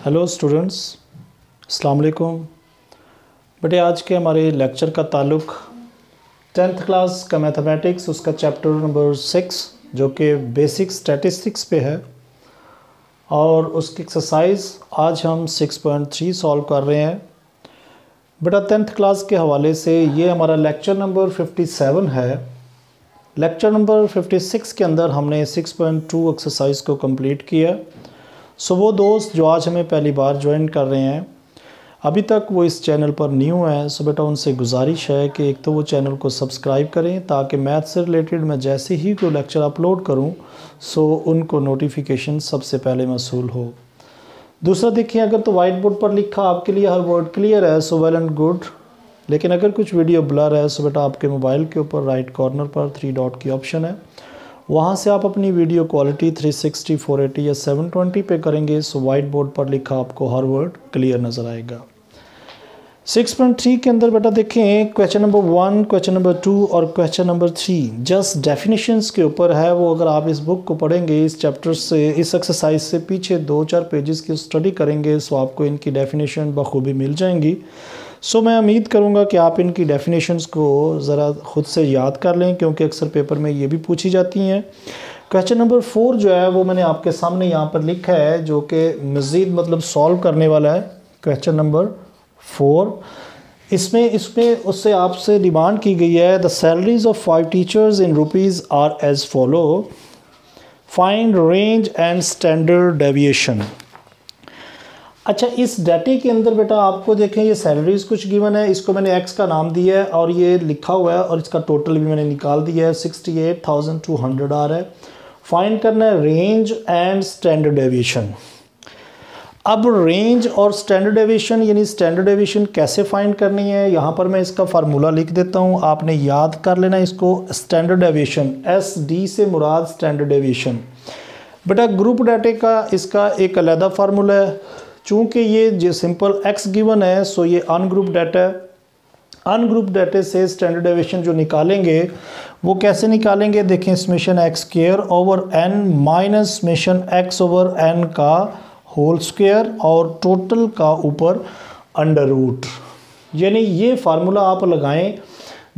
Hello students, अस्सलाम वालेकुम। बेटे आज के हमारे लेक्चर का ताल्लुक़ 10th क्लास का मैथमेटिक्स उसका चैप्टर नंबर 6 जो कि बेसिक स्टैटिस्टिक्स पे है और उसकी एक्सरसाइज आज हम 6.3 सॉल्व कर रहे हैं। बेटा 10th क्लास के हवाले से ये हमारा लेक्चर नंबर 57 है। लेक्चर नंबर 56 के अंदर हमने 6.2 एक्सरसाइज को कंप्लीट किया। सो वो दोस्त जो आज हमें पहली बार ज्वाइन कर रहे हैं, अभी तक वो इस चैनल पर न्यू हैं, सो बेटा उनसे गुजारिश है कि एक तो वो चैनल को सब्सक्राइब करें ताकि मैथ से रिलेटेड मैं जैसे ही कोई लेक्चर अपलोड करूं सो उनको नोटिफिकेशन सबसे पहले मौसूल हो। दूसरा देखिए, अगर तो वाइट बोर्ड पर लिखा आपके लिए हर वर्ड क्लियर है सो वेल एंड गुड, लेकिन अगर कुछ वीडियो ब्लर है सो बेटा आपके मोबाइल के ऊपर राइट कॉर्नर पर 3 डॉट की ऑप्शन है, वहाँ से आप अपनी वीडियो क्वालिटी 360, 480 या 720 पे करेंगे सो वाइट बोर्ड पर लिखा आपको हर वर्ड क्लियर नज़र आएगा। 6.3 के अंदर बेटा देखें क्वेश्चन नंबर 1, क्वेश्चन नंबर 2 और क्वेश्चन नंबर 3 जस्ट डेफिनेशंस के ऊपर है। वो अगर आप इस बुक को पढ़ेंगे, इस चैप्टर से, इस एक्सरसाइज से पीछे 2-4 पेजेस की स्टडी करेंगे सो आपको इनकी डेफिनेशन बखूबी मिल जाएंगी। सो मैं उम्मीद करूंगा कि आप इनकी डेफिनेशंस को ज़रा ख़ुद से याद कर लें क्योंकि अक्सर पेपर में ये भी पूछी जाती हैं। क्वेश्चन नंबर 4 जो है वो मैंने आपके सामने यहाँ पर लिखा है जो कि मज़ीद मतलब सॉल्व करने वाला है। क्वेश्चन नंबर 4 इसमें उससे आपसे डिमांड की गई है, the salaries of 5 teachers in rupees are as follow, find range and standard deviation. अच्छा, इस डाटे के अंदर बेटा आपको देखें ये सैलरीज कुछ गिवन है, इसको मैंने एक्स का नाम दिया है और ये लिखा हुआ है और इसका टोटल भी मैंने निकाल दिया है, 68,200 आ रहा है। फाइंड करना है रेंज एंड स्टैंडर्ड डेविएशन। अब रेंज और स्टैंडर्ड डेविएशन यानी स्टैंडर्ड डेविएशन कैसे फाइंड करनी है, यहाँ पर मैं इसका फार्मूला लिख देता हूँ, आपने याद कर लेना इसको। स्टैंडर्ड डेविएशन SD से मुराद स्टैंडर्ड डेविएशन। बेटा ग्रुप डाटे का इसका एक अलग फार्मूला है, चूँकि ये जो सिंपल x गिवन है सो ये अनग्रुप डाटा है। अनग्रुप डाटे से स्टैंडर्ड डेविएशन जो निकालेंगे वो कैसे निकालेंगे, देखें summation x square over n minus summation x over n का होल स्क्वायर और टोटल का ऊपर अंडर रूट, यानी ये फार्मूला आप लगाएं।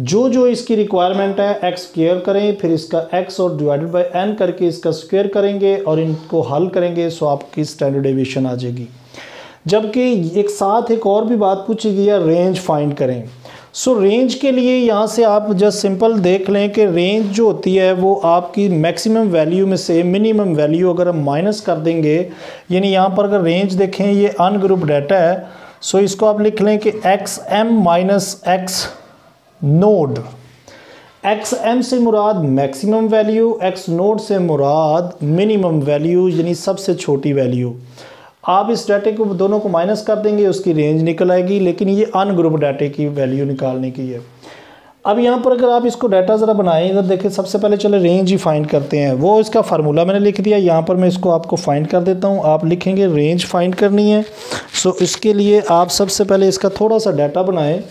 जो इसकी रिक्वायरमेंट है x स्क्वायर करें, फिर इसका x और डिवाइडेड बाय n करके इसका स्क्वायर करेंगे और इनको हल करेंगे सो आपकी स्टैंडर्ड डेविएशन आ जाएगी। जबकि एक साथ एक और भी बात पूछी गई है, रेंज फाइंड करें। सो रेंज के लिए यहाँ से आप जस्ट सिंपल देख लें कि रेंज जो होती है वो आपकी मैक्सिमम वैल्यू में से मिनिमम वैल्यू अगर हम माइनस कर देंगे, यानी यहाँ पर अगर रेंज देखें ये अनग्रुप डाटा है सो इसको आप लिख लें कि XM minus X node. XM से मुराद मैक्सिमम वैल्यू, X नोड से मुराद मिनिमम वैल्यू यानी सबसे छोटी वैल्यू। आप इस डाटे को दोनों को माइनस कर देंगे उसकी रेंज निकल आएगी, लेकिन ये अनग्रुप डाटे की वैल्यू निकालने की है। अब यहाँ पर अगर आप इसको डाटा ज़रा बनाएं, इधर देखें, सबसे पहले चले रेंज ही फाइंड करते हैं। वो इसका फार्मूला मैंने लिख दिया, यहाँ पर मैं इसको आपको फाइंड कर देता हूँ। आप लिखेंगे रेंज फाइंड करनी है सो इसके लिए आप सबसे पहले इसका थोड़ा सा डाटा बनाएं।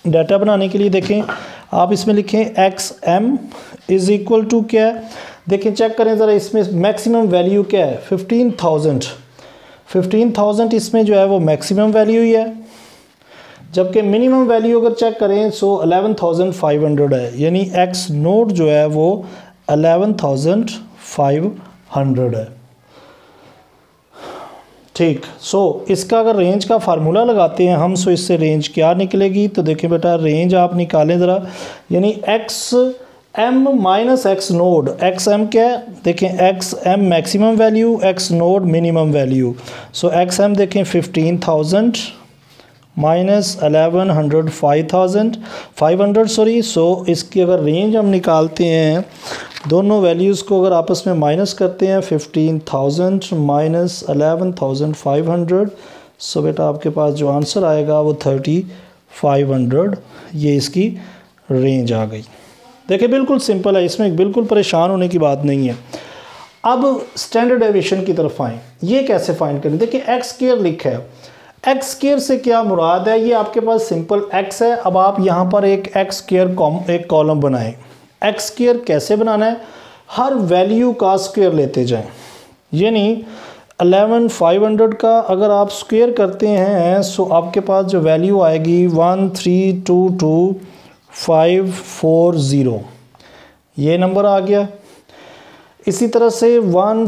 डाटा बनाने के लिए देखें आप इसमें लिखें XM इज़ इक्वल टू क्या है, देखें चेक करें ज़रा, इसमें मैक्सिमम वैल्यू क्या है 15,000 इसमें जो है वो मैक्सिमम वैल्यू ही है, जबकि मिनिमम वैल्यू अगर चेक करें सो 11,500 है, यानी X नोड जो है वो 11,500 है। ठीक, सो इसका अगर रेंज का फार्मूला लगाते हैं हम सो इससे रेंज क्या निकलेगी, तो देखें बेटा रेंज आप निकालें ज़रा, यानी XM minus X node. XM क्या है, देखें XM maximum value, X node minimum value. So XM देखें 15,000 माइनस 500 सॉरी। सो इसकी अगर रेंज हम निकालते हैं, दोनों वैल्यूज़ को अगर आपस में माइनस करते हैं, 15,000 माइनस 11,500 सो बेटा आपके पास जो आंसर आएगा वो 3,500, ये इसकी रेंज आ गई। देखिए बिल्कुल सिंपल है, इसमें बिल्कुल परेशान होने की बात नहीं है। अब स्टैंडर्ड डेविएशन की तरफ आएँ, ये कैसे फाइंड करें। देखिए x स्क्वायर लिखा है, x स्क्वायर से क्या मुराद है, ये आपके पास सिंपल x है। अब आप यहाँ पर एक x स्क्वायर एक कॉलम बनाएं। x स्क्वायर कैसे बनाना है, हर वैल्यू का स्क्वायर लेते जाएं, यानी 11,500 का अगर आप स्क्वायर करते हैं सो आपके पास जो वैल्यू आएगी 1322,540, ये नंबर आ गया। इसी तरह से 1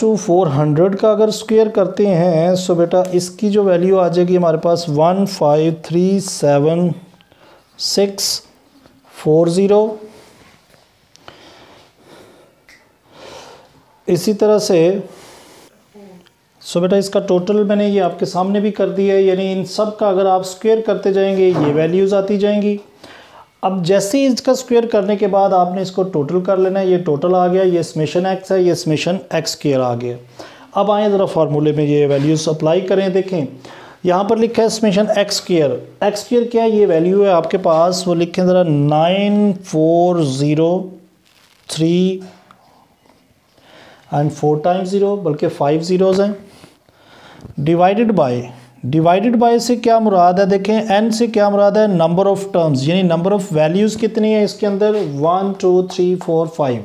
to 400 का अगर स्क्वायर करते हैं सो बेटा इसकी जो वैल्यू आ जाएगी हमारे पास 15,376,40। इसी तरह से बेटा इसका टोटल मैंने ये आपके सामने भी कर दिया है, यानी इन सब का अगर आप स्क्वायर करते जाएंगे ये वैल्यूज़ आती जाएंगी। अब जैसे ही इसका स्क्वायर करने के बाद आपने इसको टोटल कर लेना है, ये टोटल आ गया, ये समेशन एक्स है, ये समेशन एक्स स्क्वायर आ गया। अब आए ज़रा फार्मूले में ये वैल्यूज़ अप्लाई करें। देखें यहाँ पर लिखा है summation x square. X square क्या है, ये वैल्यू है आपके पास, वो लिखें ज़रा 9403 एंड 4 टाइम्स 0, बल्कि 5 ज़ीरोज़ हैं, डिवाइडेड बाय से क्या मुराद है, देखें n से क्या मुराद है, नंबर ऑफ टर्म्स, यानी नंबर ऑफ वैल्यूज़ कितनी है इसके अंदर, 1 2 3 4 5।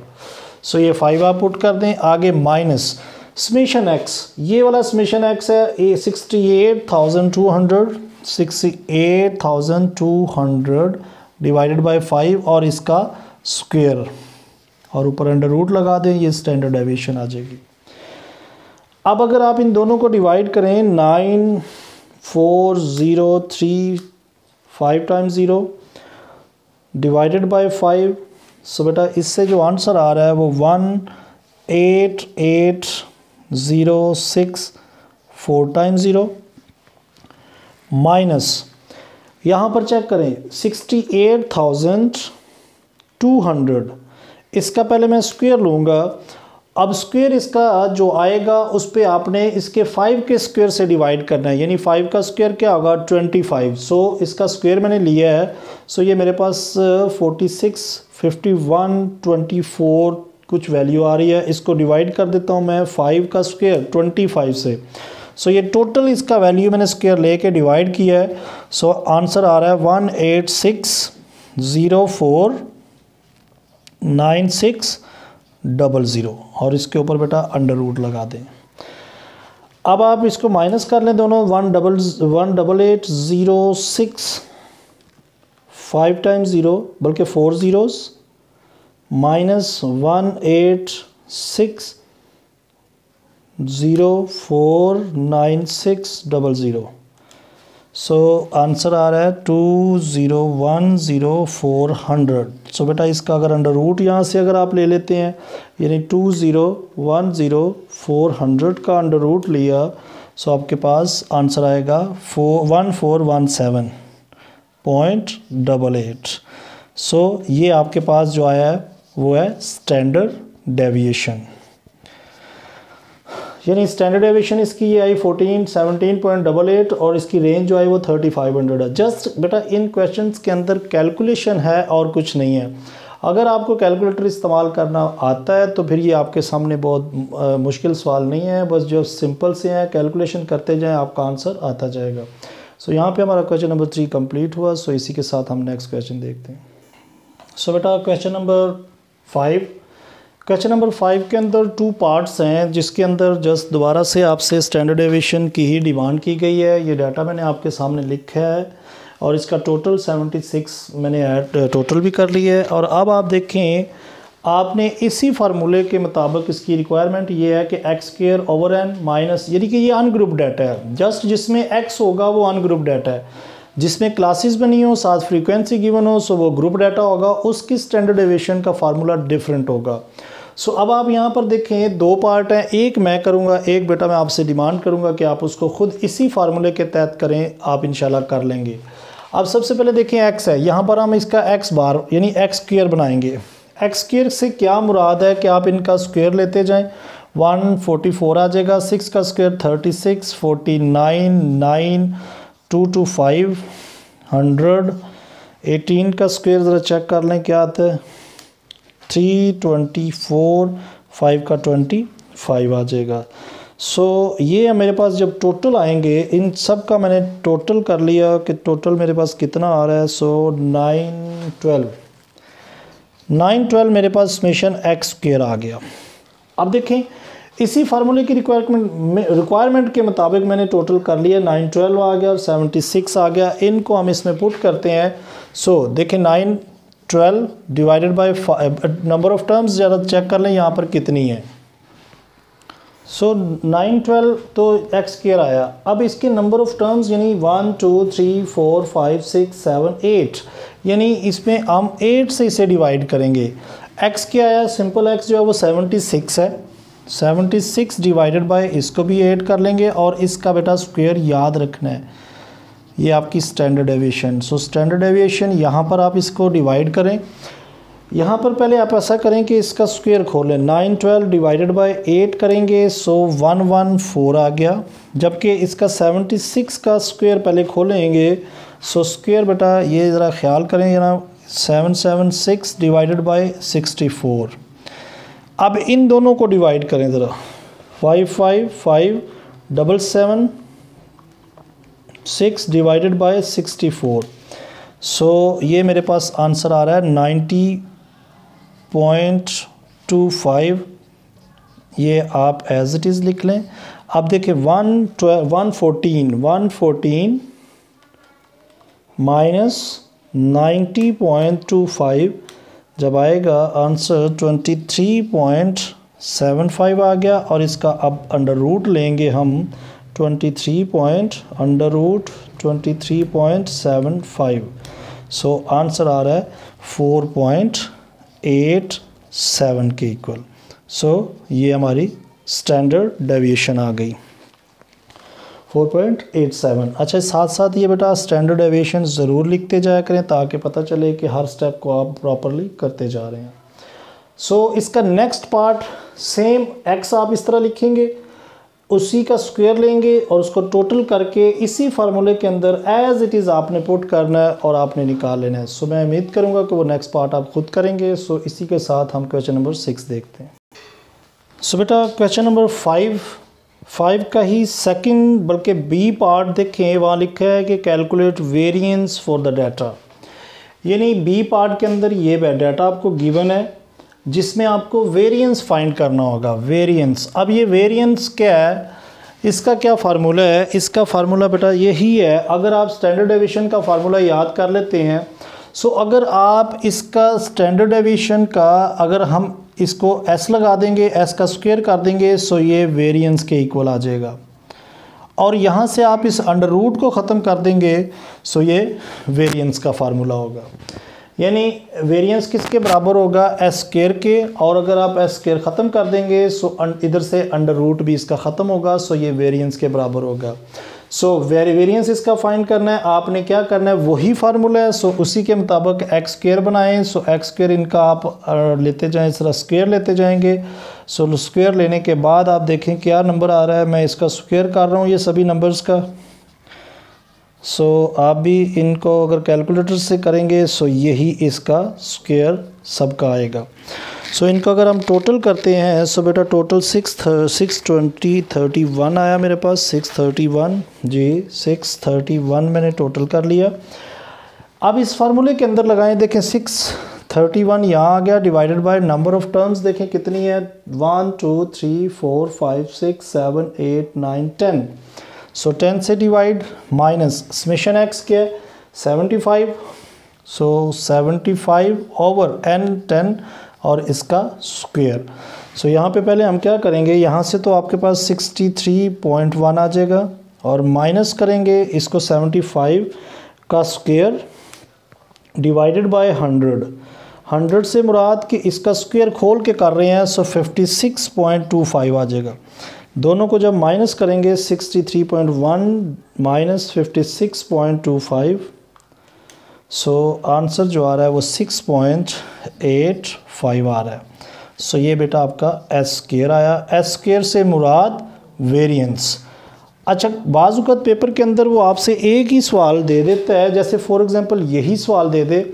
सो ये 5 आप पुट कर दें। आगे माइनस समेशन x, ये वाला समेशन x है 68,200 डिवाइडेड बाय 5 और इसका स्क्वायर और ऊपर अंडर रूट लगा दें, ये स्टैंडर्ड डेविएशन आ जाएगी। अब अगर आप इन दोनों को डिवाइड करें 9403 5 टाइम्स 0 डिवाइडेड बाय 5, सो बेटा इससे जो आंसर आ रहा है वो 18806 4 टाइम्स 0 माइनस यहाँ पर चेक करें 68,200, इसका पहले मैं स्क्वायर लूँगा। अब स्क्वायर इसका जो आएगा उस पे आपने इसके 5 के स्क्वायर से डिवाइड करना है, यानी 5 का स्क्वायर क्या होगा 25। सो इसका स्क्वायर मैंने लिया है, सो ये मेरे पास 46 51 24 कुछ वैल्यू आ रही है। इसको डिवाइड कर देता हूँ मैं 5 का स्क्वायर 25 से, सो ये टोटल इसका वैल्यू मैंने स्क्वायर लेके डिवाइड किया है। सो आंसर आ रहा है 186049600 और इसके ऊपर बेटा अंडर रूट लगा दें। अब आप इसको माइनस कर लें दोनों, 18806 5 टाइम्स 0 बल्कि 4 ज़ीरोज़ माइनस 186049600। सो आंसर आ रहा है 2010400। सो बेटा इसका अगर अंडर रूट यहाँ से अगर आप ले लेते हैं, यानी 2010400 का अंडर रूट लिया, सो आपके पास आंसर आएगा 1417.88। सो ये आपके पास जो आया है वो है स्टैंडर्ड डेविएशन, यानी स्टैंडर्ड डेविएशन इसकी ये आई 17.88 और इसकी रेंज जो आई वो 3500 है। जस्ट बेटा इन क्वेश्चंस के अंदर कैलकुलेशन है और कुछ नहीं है। अगर आपको कैलकुलेटर इस्तेमाल करना आता है तो फिर ये आपके सामने बहुत मुश्किल सवाल नहीं है, बस जो सिंपल से हैं कैलकुलेशन करते जाएं आपका आंसर आता जाएगा। सो यहाँ पे हमारा क्वेश्चन नंबर 3 कंप्लीट हुआ। सो इसी के साथ हम नेक्स्ट क्वेश्चन देखते हैं। सो बेटा क्वेश्चन नंबर 5, क्वेश्चन नंबर 5 के अंदर 2 पार्ट्स हैं, जिसके अंदर जस्ट दोबारा से आपसे स्टैंडर्ड डेविएशन की ही डिमांड की गई है। ये डाटा मैंने आपके सामने लिखा है और इसका टोटल 76 मैंने ऐड टोटल भी कर लिया है। और अब आप देखें आपने इसी फार्मूले के मुताबिक इसकी रिक्वायरमेंट ये है कि X square over N minus, यानी कि ये अनग्रुप डाटा है, जस्ट जिसमें एक्स होगा वो अनग्रुप डाटा है, जिसमें क्लासेस बनी हो साथ फ्रीक्वेंसी गिवन हो सो वो ग्रुप डाटा होगा, उसकी स्टैंडर्ड डेविएशन का फार्मूला डिफरेंट होगा। सो अब आप यहाँ पर देखें 2 पार्ट हैं, एक मैं करूँगा, एक बेटा मैं आपसे डिमांड करूँगा कि आप उसको खुद इसी फार्मूले के तहत करें, आप इंशाल्लाह कर लेंगे। अब सबसे पहले देखें एक्स है, यहाँ पर हम इसका एक्स बार यानी एक्स स्क्वायर बनाएंगे। एक्स स्क्वायर से क्या मुराद है कि आप इनका स्क्वायर लेते जाएं, 144 आ जाएगा, 6 का स्क्वायर 36, 49, 9, 2 to 5, 100, 18 का स्क्वायर ज़रा चेक कर लें क्या आता है, 324, 5 का 25 आ जाएगा। सो ये मेरे पास जब टोटल आएंगे इन सब का मैंने टोटल कर लिया कि टोटल मेरे पास कितना आ रहा है। सो 912 मेरे पास समेशन एक्स स्क्वायर आ गया। अब देखें इसी फार्मूले की रिक्वायरमेंट के मुताबिक मैंने टोटल कर लिया, 9 12 आ गया और 76 आ गया। इनको हम इसमें पुट करते हैं। सो देखें 9 12 divided by number of terms ज़रा चेक कर लें यहाँ पर कितनी है। सो 9 12 तो एक्स स्क्वायर आया। अब इसके नंबर ऑफ टर्म्स यानी 1 2 3 4 5 6 7 8, यानी इसमें हम 8 से इसे डिवाइड करेंगे। एक्स क्या आया, सिंपल एक्स जो है वो 76 है। 76 डिवाइडेड बाय इसको भी 8 कर लेंगे और इसका बेटा स्क्वायर याद रखना है, ये आपकी standard deviation. So standard deviation यहाँ पर आप इसको डिवाइड करें। यहाँ पर पहले आप ऐसा करें कि इसका स्क्वायर खोलें, 9 12 डिवाइडेड बाय 8 करेंगे, सो 114 आ गया। जबकि इसका 76 का स्क्वायर पहले खोलेंगे, सो स्क्वायर बेटा ये ज़रा ख्याल करें जरा, 776 डिवाइडेड बाय 64। अब इन दोनों को डिवाइड करें ज़रा, 5 5 5 7 7 6 डिवाइडेड बाय 64। सो ये मेरे पास आंसर आ रहा है 90.25। ये आप एज इट इज़ लिख लें। अब देखिए 114 माइनस 90.25 जब आएगा आंसर 23.75 आ गया। और इसका अब अंडर रूट लेंगे हम 23.75। सो आंसर आ रहा है 4.87 के इक्वल। सो ये हमारी स्टैंडर्ड डेविएशन आ गई 4.87। अच्छा, साथ साथ ये बेटा स्टैंडर्ड डेविएशन ज़रूर लिखते जाया करें ताकि पता चले कि हर स्टेप को आप प्रॉपरली करते जा रहे हैं। सो इसका नेक्स्ट पार्ट सेम, एक्स आप इस तरह लिखेंगे, उसी का स्क्वायर लेंगे और उसको टोटल करके इसी फार्मूले के अंदर एज इट इज़ आपने पुट करना है और आपने निकाल लेना है। सो मैं उम्मीद करूँगा कि वो नेक्स्ट पार्ट आप खुद करेंगे। सो इसी के साथ हम क्वेश्चन नंबर 6 देखते हैं। सो बेटा क्वेश्चन नंबर 5 का ही सेकंड बल्कि बी पार्ट देखें, वहाँ लिखा है कि calculate variance for the data. यानी बी पार्ट के अंदर ये डाटा आपको गिवन है जिसमें आपको वेरिएंस फाइंड करना होगा। वेरिएंस, अब ये वेरिएंस क्या है, इसका क्या फार्मूला है? इसका फार्मूला बेटा यही है, अगर आप स्टैंडर्ड डेविएशन का फार्मूला याद कर लेते हैं, सो अगर आप इसका स्टैंडर्ड डेविएशन का अगर हम इसको एस लगा देंगे, एस का स्क्वायर कर देंगे, सो ये वेरिएंस के इक्वल आ जाएगा। और यहाँ से आप इस अंडर रूट को ख़त्म कर देंगे, सो ये वेरिएंस का फार्मूला होगा। यानी वेरिएंस किसके बराबर होगा? एस स्क्वायर के। और अगर आप एस स्क्वायर ख़त्म कर देंगे, सो इधर से अंडर रूट भी इसका ख़त्म होगा, सो ये वेरिएंस के बराबर होगा। सो वेरिएंस इसका फाइंड करना है, आपने क्या करना है, वही फार्मूला है। सो उसी के मुताबिक एक्स स्क्वायर बनाएं। सो एक्स स्क्वायर इनका आप लेते जाएं, इस तरह स्क्वायर लेते जाएंगे। सो स्क्वायर लेने के बाद आप देखें क्या नंबर आ रहा है, मैं इसका स्क्वायर कर रहा हूँ ये सभी नंबर्स का। सो आप भी इनको अगर कैलकुलेटर से करेंगे, सो यही इसका स्क्वायर सबका आएगा। सो इनको अगर हम टोटल करते हैं, सो बेटा टोटल 631 आया मेरे पास, 631 जी, 631 मैंने टोटल कर लिया। अब इस फार्मूले के अंदर लगाएं, देखें 631 यहाँ आ गया, divided by number of terms देखें कितनी है, 1 2 3 4 5 6 7 8 9 10। सो 10 से डिवाइड, माइनस समेशन एक्स क्या है 75। सो 75 ओवर n 10 और इसका स्क्वायर। सो यहाँ पे पहले हम क्या करेंगे, यहाँ से तो आपके पास 63.1 आ जाएगा और माइनस करेंगे इसको 75 का स्क्वायर डिवाइडेड बाय 100 से मुराद कि इसका स्क्वायर खोल के कर रहे हैं, सो 56.25 आ जाएगा। दोनों को जब माइनस करेंगे 63.1 माइनस 56.25, सो आंसर जो आ रहा है वो 6.85 आ रहा है। सो ये बेटा आपका एस स्क्वायर आया। एस स्क्वायर से मुराद वेरिएंस। अच्छा, बाज़ औक़ात पेपर के अंदर वो आपसे एक ही सवाल दे देता है, जैसे फॉर एग्जांपल यही सवाल दे दे,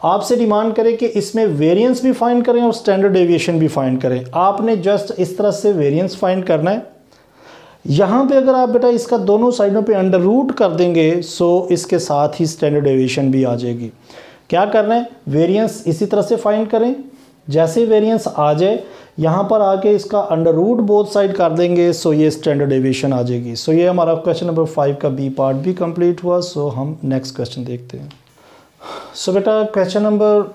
आपसे डिमांड करे कि इसमें वेरिएंस भी फाइंड करें और स्टैंडर्ड डेविएशन भी फाइंड करें। आपने जस्ट इस तरह से वेरिएंस फाइंड करना है। यहाँ पे अगर आप बेटा इसका दोनों साइडों पे अंडर रूट कर देंगे, सो इसके साथ ही स्टैंडर्ड डेविएशन भी आ जाएगी। क्या करना है, वेरिएंस इसी तरह से फाइंड करें, जैसे वेरिएंस आ जाए यहाँ पर आके इसका अंडर रूट बोथ साइड कर देंगे, सो ये स्टैंडर्ड डेविएशन आ जाएगी। सो ये हमारा क्वेश्चन नंबर 5 का बी पार्ट भी कंप्लीट हुआ। सो हम नेक्स्ट क्वेश्चन देखते हैं। सो बेटा क्वेश्चन नंबर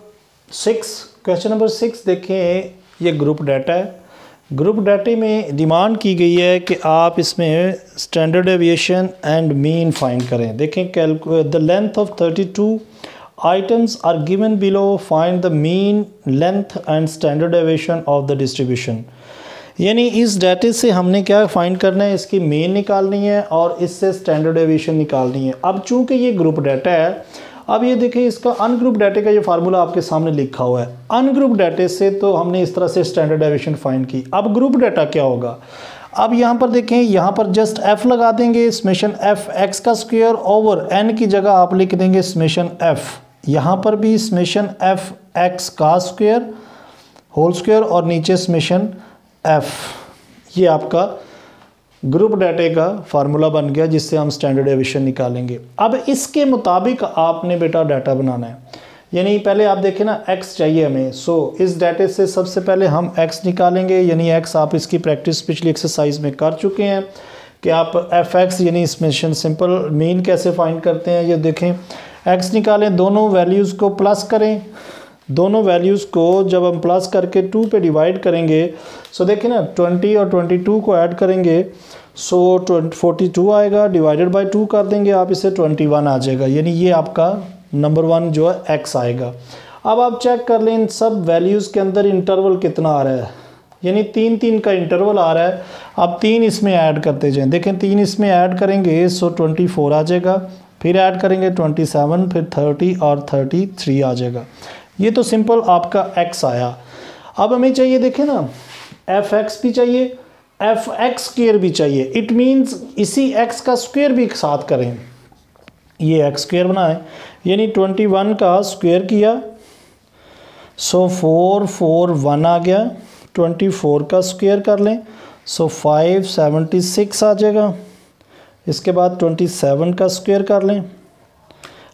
6 देखें, ये ग्रुप डाटा है। ग्रुप डाटे में डिमांड की गई है कि आप इसमें standard deviation and mean find करें। देखें, the length of 32 items are given below, find the mean, length and standard deviation of the distribution। यानी इस डाटे से हमने क्या फाइंड करना है, इसकी मीन निकालनी है और इससे स्टैंडर्ड डेविएशन निकालनी है। अब चूंकि ये ग्रुप डाटा है, अब ये देखिए इसका अनग्रुप डाटे का ये फार्मूला आपके सामने लिखा हुआ है। अनग्रुप डाटे से तो हमने इस तरह से स्टैंडर्ड डेविएशन फाइंड की। अब ग्रुप डाटा क्या होगा, अब यहाँ पर देखें, यहाँ पर जस्ट f लगा देंगे, समेशन f x का स्क्वायर ओवर n की जगह आप लिख देंगे समेशन f। यहाँ पर भी समेशन f x का स्क्वायर होल स्क्वायर और नीचे समेशन f। ये आपका ग्रुप डाटे का फार्मूला बन गया जिससे हम स्टैंडर्ड डेविएशन निकालेंगे। अब इसके मुताबिक आपने बेटा डाटा बनाना है। यानी पहले आप देखें ना, x चाहिए हमें। सो इस डाटे से सबसे पहले हम x निकालेंगे। यानी x आप इसकी प्रैक्टिस पिछली एक्सरसाइज में कर चुके हैं कि आप fx यानी समेशन सिंपल मीन कैसे फाइंड करते हैं। ये देखें, x निकालें, दोनों वैल्यूज़ को प्लस करें। दोनों वैल्यूज़ को जब हम प्लस करके 2 पे डिवाइड करेंगे, सो देखें ना 20 और 22 को ऐड करेंगे, सो 42 आएगा, डिवाइडेड बाय 2 कर देंगे आप, इसे 21 आ जाएगा। यानी ये आपका नंबर 1 जो है x आएगा। अब आप चेक कर लें इन सब वैल्यूज़ के अंदर इंटरवल कितना आ रहा है, यानी 3 का इंटरवल आ रहा है। अब 3 इसमें ऐड करते जाएं। देखें 3 इसमें ऐड करेंगे सो 24 आ जाएगा, फिर ऐड करेंगे 27, फिर 30 और 33 आ जाएगा। ये तो सिंपल आपका x आया। अब हमें चाहिए, देखें ना, fx भी चाहिए, fx स्क्वायर भी चाहिए। इट मीन्स इसी x का स्क्वायर भी साथ करें। ये x स्क्वायर बनाएं, यानी 21 का स्क्वायर किया, सो 441 आ गया। 24 का स्क्वायर कर लें, सो 576 आ जाएगा। इसके बाद 27 का स्क्वायर कर लें।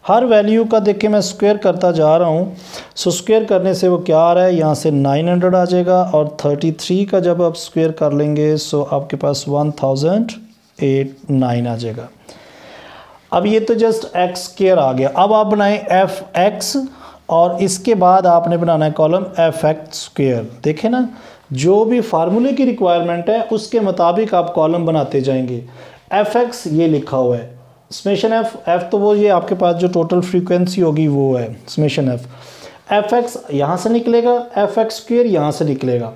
हर वैल्यू का देख के मैं स्क्वायर करता जा रहा हूँ। सो स्क्वायर करने से वो क्या आ रहा है, यहाँ से 900 आ जाएगा और 33 का जब आप स्क्वायर कर लेंगे सो आपके पास 1089 आ जाएगा। अब ये तो जस्ट x स्क्वायर आ गया। अब आप बनाएं fx और इसके बाद आपने बनाना है कॉलम fx स्क्वायर। देखें ना, जो भी फार्मूले की रिक्वायरमेंट है उसके मुताबिक आप कॉलम बनाते जाएंगे। fx ये लिखा हुआ है, समेशन f तो वो ये आपके पास जो टोटल फ्रीक्वेंसी होगी वो है समेशन f। fx यहाँ से निकलेगा, fx स्क्वायर यहाँ से निकलेगा।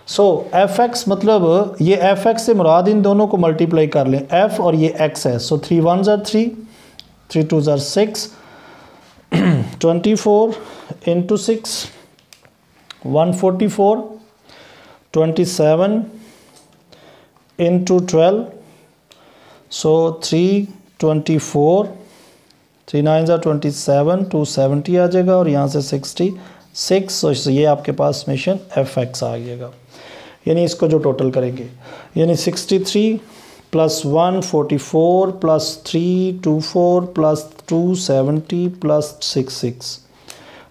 सो fx मतलब ये fx से मुराद इन दोनों को मल्टीप्लाई कर लें, f और ये x है। सो 3 1s are 3, 3 2s are 6, 24 into 6 144, 27 into 12, so 324, 3 9s are 27, 270 आ जाएगा और यहाँ से 66। सो ये आपके पास समेशन fx आ जाएगा। यानी इसको जो टोटल करेंगे, यानी 63 प्लस 144 प्लस 324 प्लस 270 प्लस 66।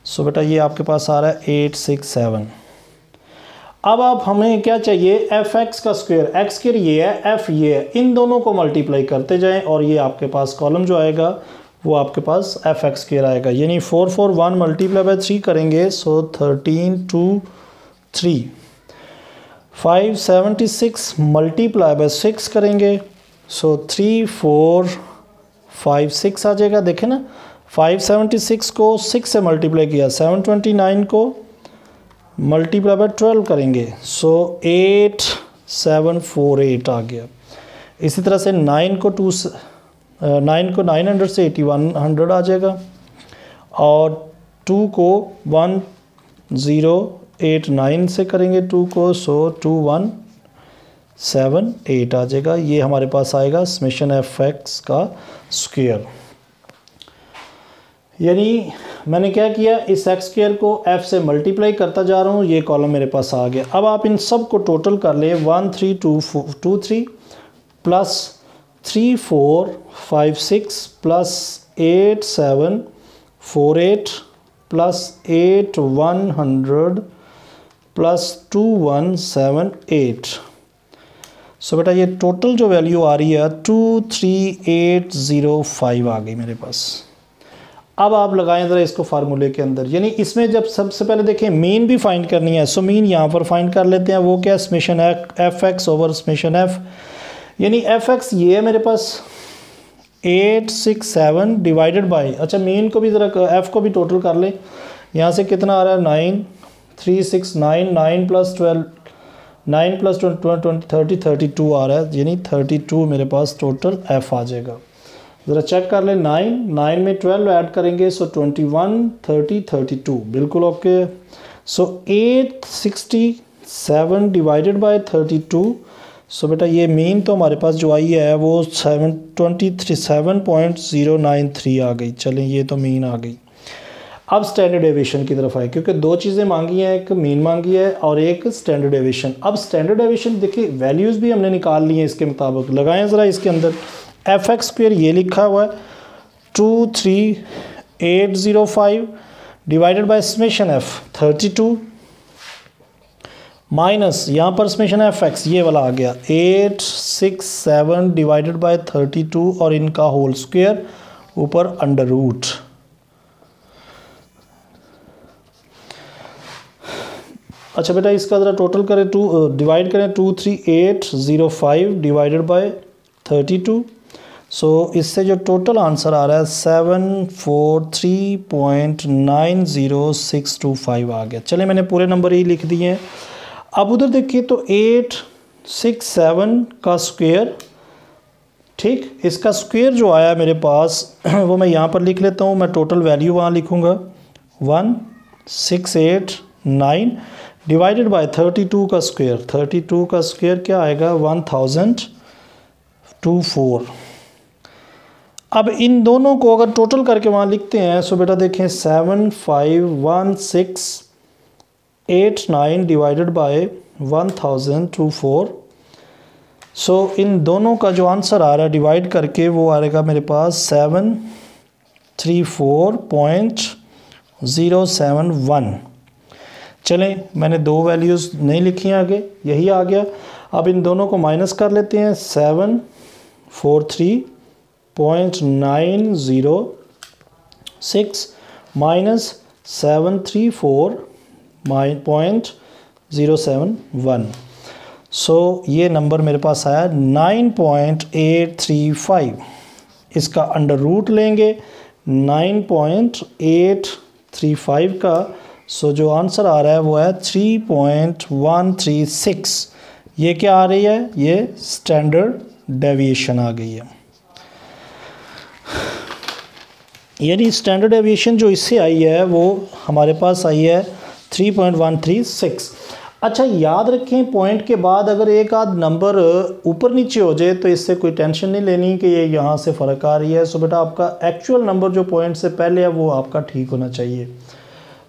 सो बेटा ये आपके पास आ रहा है 867। अब आप हमें क्या चाहिए, fx का स्क्वायर, x स्क्वायर ये है, f ये है, इन दोनों को मल्टीप्लाई करते जाएं और ये आपके पास कॉलम जो आएगा वो आपके पास fx स्क्वायर आएगा। यानी 441 मल्टीप्लाई बाय 3 करेंगे, सो 13 2 3, 576 मल्टीप्लाई बाय 6 करेंगे, सो 3456 आ जाएगा। देखें ना, 576 को 6 से मल्टीप्लाई किया, 729 को मल्टीप्लाई बाय 12 करेंगे, सो 8748 आ गया। इसी तरह से 9 को 900 से 8100 आ जाएगा और 2 को 1089 से करेंगे 2 को, सो 2178 आ जाएगा। ये हमारे पास आएगा समेशन fx का स्क्वायर। यानी मैंने क्या किया, इस x स्क्वायर को f से मल्टीप्लाई करता जा रहा हूँ, ये कॉलम मेरे पास आ गया। अब आप इन सब को टोटल कर लें, 13223 प्लस 3456 प्लस 8748 प्लस 8100 +2178। सो बेटा ये टोटल जो वैल्यू आ रही है 23805 आ गई मेरे पास। अब आप लगाएं ज़रा इसको फार्मूले के अंदर, यानी इसमें जब सबसे पहले देखें मीन भी फाइंड करनी है। सो मीन यहाँ पर फाइंड कर लेते हैं। वो क्या, summation F x over summation F, यानी एफ एक्स ये है मेरे पास 867 डिवाइडेड बाई, अच्छा मीन को भी ज़रा एफ़ को भी टोटल कर लें। यहाँ से कितना आ रहा है 9369, 9 + 12 9 + 20 32 आ रहा है, यानी 32 मेरे पास टोटल एफ़ आ जाएगा। ज़रा चेक कर लें, 9 में 12 ऐड करेंगे सो 21 30 32 बिल्कुल ओके। So 867 divided by 32। सो बेटा ये मीन तो हमारे पास जो आई है वो 7.093 आ गई। चलें ये तो मीन आ गई। अब स्टैंडर्ड डेविएशन की तरफ आए, क्योंकि दो चीज़ें मांगी हैं, एक मीन मांगी है और एक स्टैंडर्ड डेविएशन। अब स्टैंडर्ड डेविएशन देखिए वैल्यूज़ भी हमने निकाल ली हैं इसके मुताबिक। लगाएं ज़रा इसके अंदर, एफ एक्स स्क्वायर ये लिखा हुआ है 23805 divided by summation F 32 minus यहाँ पर समेशन एफ एक्स ये वाला आ गया 867 डिवाइडेड बाई 32 और इनका होल स्क्वायर ऊपर अंडर रूट। अच्छा बेटा इसका ज़रा टोटल करें, डिवाइड करें 23805 डिवाइडेड बाई 32। सो इससे जो टोटल आंसर आ रहा है 743.90625 आ गया। चले मैंने पूरे नंबर ही लिख दिए हैं। अब उधर देखिए तो 867 का स्क्वायर, ठीक, इसका स्क्वायर जो आया मेरे पास वो मैं यहाँ पर लिख लेता हूँ। मैं टोटल वैल्यू वहाँ लिखूँगा 1689 डिवाइडेड बाय 32 का स्क्वायर। 32 का स्क्वायर क्या आएगा 1024। अब इन दोनों को अगर टोटल करके वहाँ लिखते हैं सो बेटा देखें 751689 डिवाइडेड बाय 1024। सो इन दोनों का जो आंसर आ रहा है डिवाइड करके वो आएगा मेरे पास 734.071। चलें मैंने दो वैल्यूज़ नहीं लिखी हैं आगे, यही आ गया। अब इन दोनों को माइनस कर लेते हैं 743.906 माइनस 734.071। सो ये नंबर मेरे पास आया 9.835। इसका अंडर रूट लेंगे 9.835 का। सो जो आंसर आ रहा है वो है 3.136। ये क्या आ रही है, ये स्टैंडर्ड डेविएशन आ गई है। यानी स्टैंडर्ड डेविएशन जो इससे आई है वो हमारे पास आई है 3.136। अच्छा याद रखें पॉइंट के बाद अगर एक आध नंबर ऊपर नीचे हो जाए तो इससे कोई टेंशन नहीं लेनी कि ये यहाँ से फ़र्क आ रही है। सो बेटा आपका एक्चुअल नंबर जो पॉइंट से पहले है वो आपका ठीक होना चाहिए।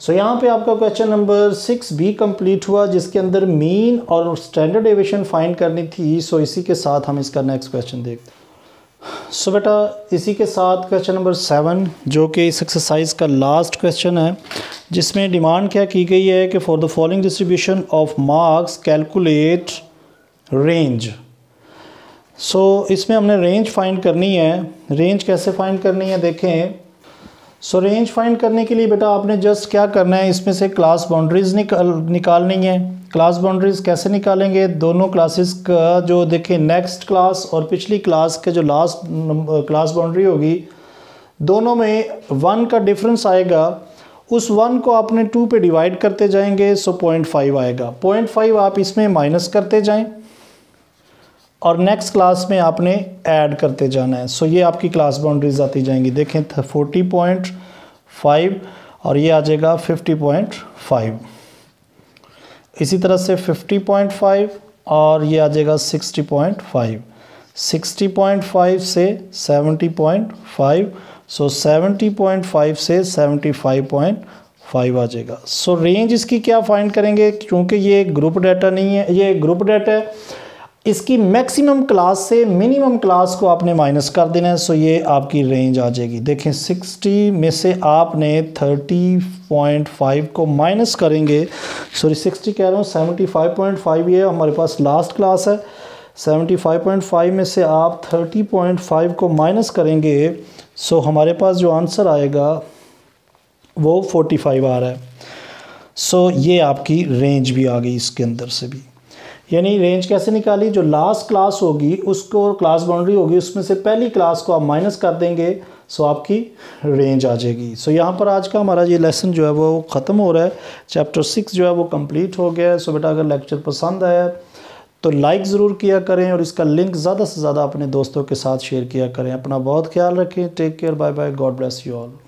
सो यहाँ पे आपका क्वेश्चन नंबर 6 भी कंप्लीट हुआ जिसके अंदर मीन और स्टैंडर्ड डेविएशन फाइंड करनी थी। सो इसी के साथ हम इसका नेक्स्ट क्वेश्चन देखते हैं। सो बेटा इसी के साथ क्वेश्चन नंबर 7 जो कि इस एक्सरसाइज का लास्ट क्वेश्चन है, जिसमें डिमांड क्या की गई है कि for the following distribution of marks calculate range. So इसमें हमने रेंज फाइंड करनी है। रेंज कैसे फाइंड करनी है देखें। सो रेंज फाइंड करने के लिए बेटा आपने जस्ट क्या करना है, इसमें से क्लास बाउंड्रीज निकालनी है। क्लास बाउंड्रीज कैसे निकालेंगे, दोनों क्लासेस का जो देखें नेक्स्ट क्लास और पिछली क्लास के जो लास्ट क्लास बाउंड्री होगी दोनों में 1 का डिफरेंस आएगा। उस 1 को आपने 2 पे डिवाइड करते जाएंगे सो 0.5 आएगा। 0.5 आप इसमें माइनस करते जाएं और नेक्स्ट क्लास में आपने ऐड करते जाना है। सो ये आपकी क्लास बाउंड्रीज आती जाएंगी। देखें 40.5 और ये आ जाएगा 50.5। इसी तरह से 50.5 और ये आ जाएगा 60.5। 60.5 से 70.5। सो 70.5 से 75.5 आ जाएगा। सो रेंज इसकी क्या फाइंड करेंगे, क्योंकि ये ग्रुप डाटा नहीं है, ये ग्रुप डाटा है इसकी मैक्सिमम क्लास से मिनिमम क्लास को आपने माइनस कर देना है। सो ये आपकी रेंज आ जाएगी। देखें 60 में से आपने 30.5 को माइनस करेंगे, सॉरी 60 कह रहा हूँ, 75.5 ये हमारे पास लास्ट क्लास है। 75.5 में से आप 30.5 को माइनस करेंगे, सो हमारे पास जो आंसर आएगा वो 45 आ रहा है। सो ये आपकी रेंज भी आ गई इसके अंदर से भी। यानी रेंज कैसे निकाली, जो लास्ट क्लास होगी उसको क्लास बाउंड्री होगी उसमें से पहली क्लास को आप माइनस कर देंगे, सो आपकी रेंज आ जाएगी। सो यहाँ पर आज का हमारा ये लेसन जो है वो ख़त्म हो रहा है। चैप्टर 6 जो है वो कंप्लीट हो गया है। सो बेटा अगर लेक्चर पसंद आया तो लाइक ज़रूर किया करें और इसका लिंक ज़्यादा से ज़्यादा अपने दोस्तों के साथ शेयर किया करें। अपना बहुत ख्याल रखें। Take care, bye bye, God bless you all.